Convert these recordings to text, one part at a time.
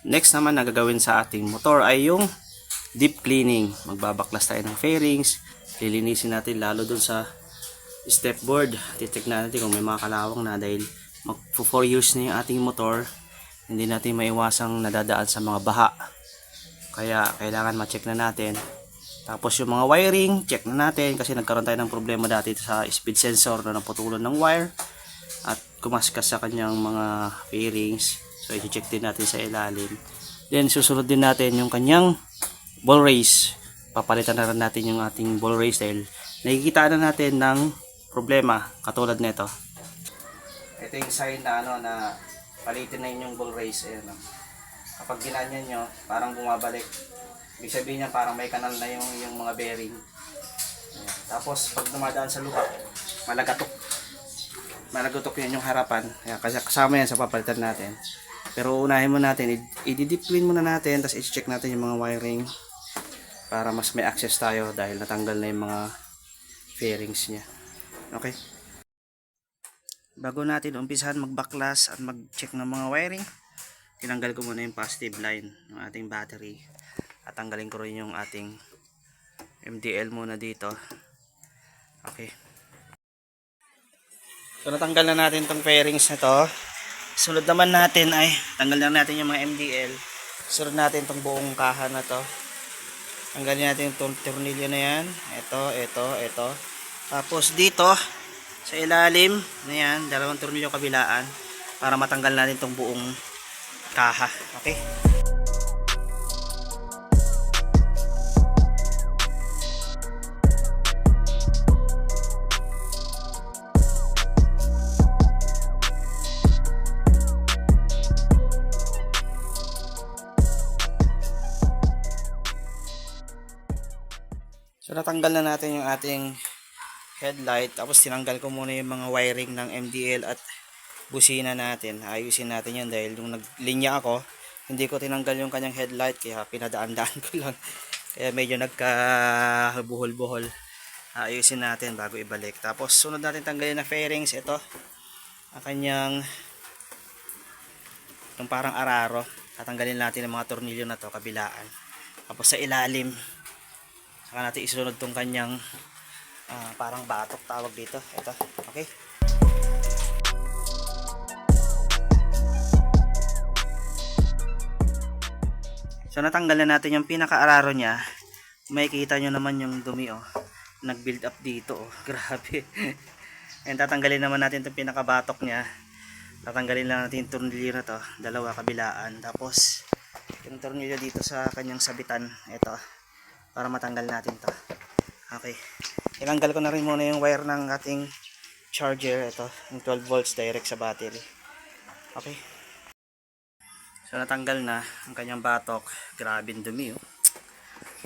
Next naman na gagawin sa ating motor ay yung deep cleaning. Magbabaklas tayo ng fairings. Lilinisin natin lalo dun sa step board. Titignan natin kung may mga kalawang na dahil mag 4 years na yung ating motor. Hindi natin maiwasang nadadaan sa mga baha. Kaya kailangan ma-check na natin. Tapos yung mga wiring, check na natin kasi nagkaroon tayo ng problema dati sa speed sensor na naputulan ng wire at kumaskas sa kanyang mga fairings. So i-check din natin sa ilalim. Then susunod din natin yung kanyang ball race. Papalitan na rin natin yung ating ball race dahil nakikita na natin ng problema katulad nito. Ito yung sign na na palitin na yung ball race. Ayan, kapag ginanyan nyo, parang bumabalik. Ibig sabihin niya parang may kanal na yung mga bearing. Ayan. Tapos pag dumadaan sa lupa, malagatok yun yung harapan. Ayan, kasi kasama yan sa papalitan natin. Pero unahin mo natin, i-deep clean muna natin, tapos i-check natin yung mga wiring para mas may access tayo dahil natanggal na yung mga fairings niya. Okay? Bago natin umpisahan magbaklas at mag-check ng mga wiring, tinanggal ko muna yung positive line ng ating battery at tanggalin ko rin yung ating MDL muna dito. Okay. So natanggal na natin tong fairings na to. Sunod naman natin ay tanggal na natin yung mga MDL. Sunod natin tong buong kaha na to. Tanggalin natin yung tornilyo na yan. Ito. Tapos dito sa ilalim na yan, dalawang tornilyo kabilaan para matanggal natin tong buong kaha. Okay? So natanggal na natin yung ating headlight, tapos tinanggal ko muna yung mga wiring ng MDL at busina natin. Ayusin natin yan dahil nung naglinya ako, hindi ko tinanggal yung kanyang headlight kaya pinadaan-daan ko lang. Kaya medyo nagkabuhol-buhol. Ayusin natin bago ibalik. Tapos sunod natin tanggalin na fairings. Ito ang kanyang itong parang araro. Tatanggalin natin ang mga tornilyo na to kabilaan. Tapos sa ilalim saka natin isunod tong kanyang parang batok tawag dito. Ito, okay. So natanggal na natin yung pinaka-araro niya. Makikita nyo naman yung dumi nag-build up dito grabe. And tatanggalin naman natin itong pinaka-batok niya. Tatanggalin lang natin yung tornilyo na to, dalawa kabilaan. Tapos yung tornilyo dito sa kanyang sabitan, ito, para matanggal natin to. Okay. Tinanggal ko na rin muna yung wire ng ating charger. Ito, yung 12 volts direct sa battery. Okay. So natanggal na ang kanyang batok. Grabe yung dumi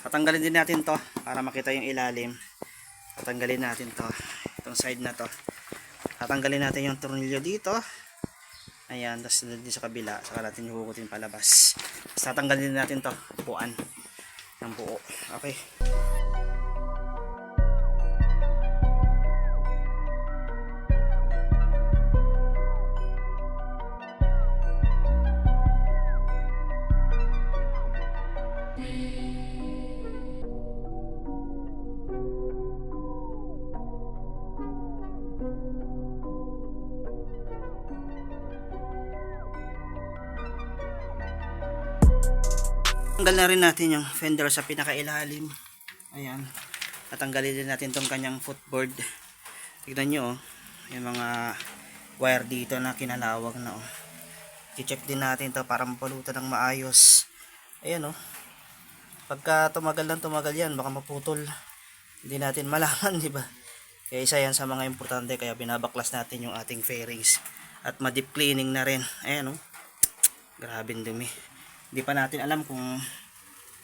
Tatanggalin din natin to para makita yung ilalim. Tatanggalin natin to. Itong side na to. Tatanggalin natin yung tornilyo dito. Ayan, tapos din sa kabila. Saka natin hukutin palabas. Tapos tatanggalin din natin to. Buuan ng buo. Okay. Tanggal na rin natin yung fender sa pinakailalim. Ayan. Tatanggalin din natin tong kanyang footboard. Tignan nyo yung mga wire dito na kinalawag na I-check din natin to para mapulutan ng maayos. Ayan Pagka tumagal yan, baka maputol. Hindi natin malaman, di ba? Kaya isa yan sa mga importante, kaya binabaklas natin yung ating fairings at ma-deep cleaning na rin. Ayan Grabe dumi. Hindi pa natin alam kung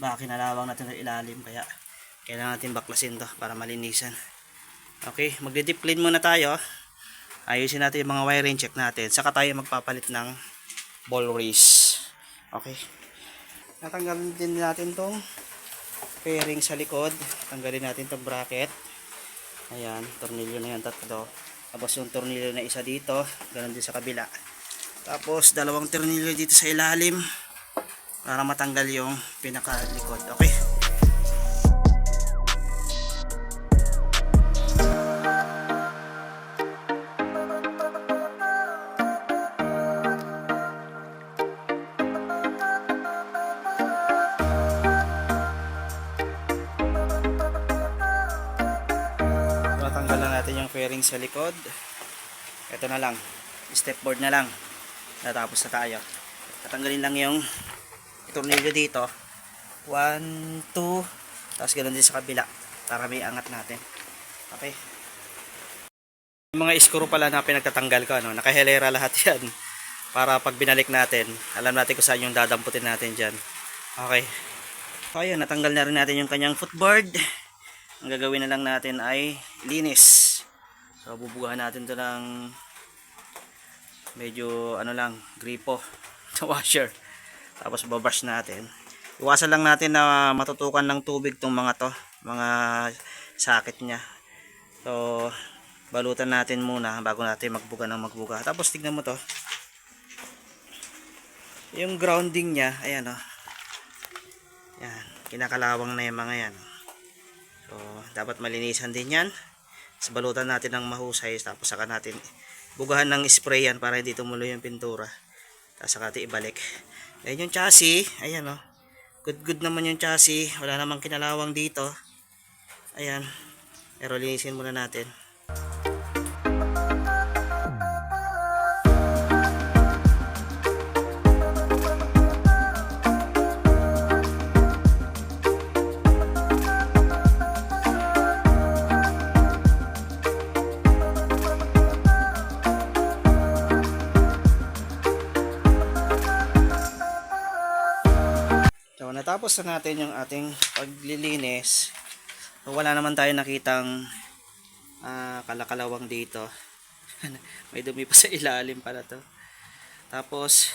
baka kinalawang natin sa ilalim, kaya kailangan natin baklasin to para malinisan. Okay, magde-deep clean muna tayo. Ayusin natin yung mga wiring, check natin. Saka tayo magpapalit ng ball race. Okay. Natanggalin din natin tong fairing sa likod. Tanggalin natin tong bracket. Ayan, tornilyo na yan, tatlo. Tapos yung tornilyo na isa dito, ganun din sa kabila. Tapos dalawang tornilyo dito sa ilalim. para matanggal yung pinakalikod. Okay. Matanggal na natin yung fairing sa likod. Ito na lang, step board na lang, natapos na tayo. Tatanggalin lang yung tornilyo dito, 1, 2, tapos ganoon din sa kabila para may angat natin. Okay, yung mga screw pala na pinagtatanggal ko, nakahelera lahat yan para pag binalik natin, alam natin kung saan yung dadamputin natin dyan. Okay, so ayun, natanggal na rin natin yung kanyang footboard. Ang gagawin na lang natin ay linis. So bubugahan natin to ng medyo gripo sa washer. Tapos babrush natin. Iwasan lang natin na matutukan ng tubig tong mga sakit niya. So balutan natin muna bago natin magbuga ng magbuga. Tapos tignan mo to. Yung grounding niya, ayan oh. Yan, kinakalawang na yung mga yan. So dapat malinisan din yan. So, balutan natin ng mahusay, tapos saka natin bugahan ng spray yan para hindi tumuloy yung pintura. Tapos saka natin ibalik. Ayan yung chassis, ayan o. Good naman yung chassis, wala namang kinalawang dito. Ayan, pero linisin muna natin. So, natapos na natin yung ating paglilinis. So, wala naman tayo nakitang kalakalawang dito. May dumi pa sa ilalim pala to. Tapos,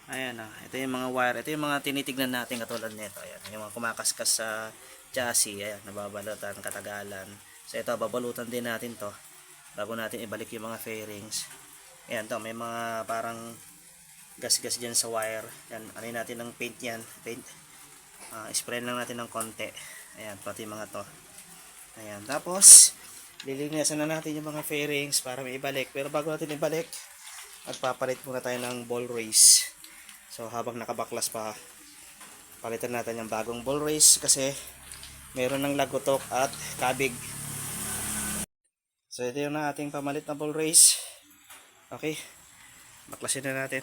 ayan ito yung mga wire. Ito yung mga tinitignan natin katulad nito. Ayan, yung mga kumakaskas sa chassis. Ayan, nababalutan, katagalan. So, ito, babalutan din natin to bago natin ibalik yung mga fairings. Ayan to, may mga parang gas-gas dyan sa wire. Yan, anin natin ng paint yan. Paint. Spray lang natin ng konti. Ayan, pati mga to. Ayan, tapos lilinisan na natin yung mga fairings para may ibalik. Pero bago natin ibalik, magpapalit muna tayo ng ball race. So habang nakabaklas pa, palitan natin yung bagong ball race kasi meron ng lagutok at kabig. So ito yung ating pamalit na ball race. Okay, baklasin na natin.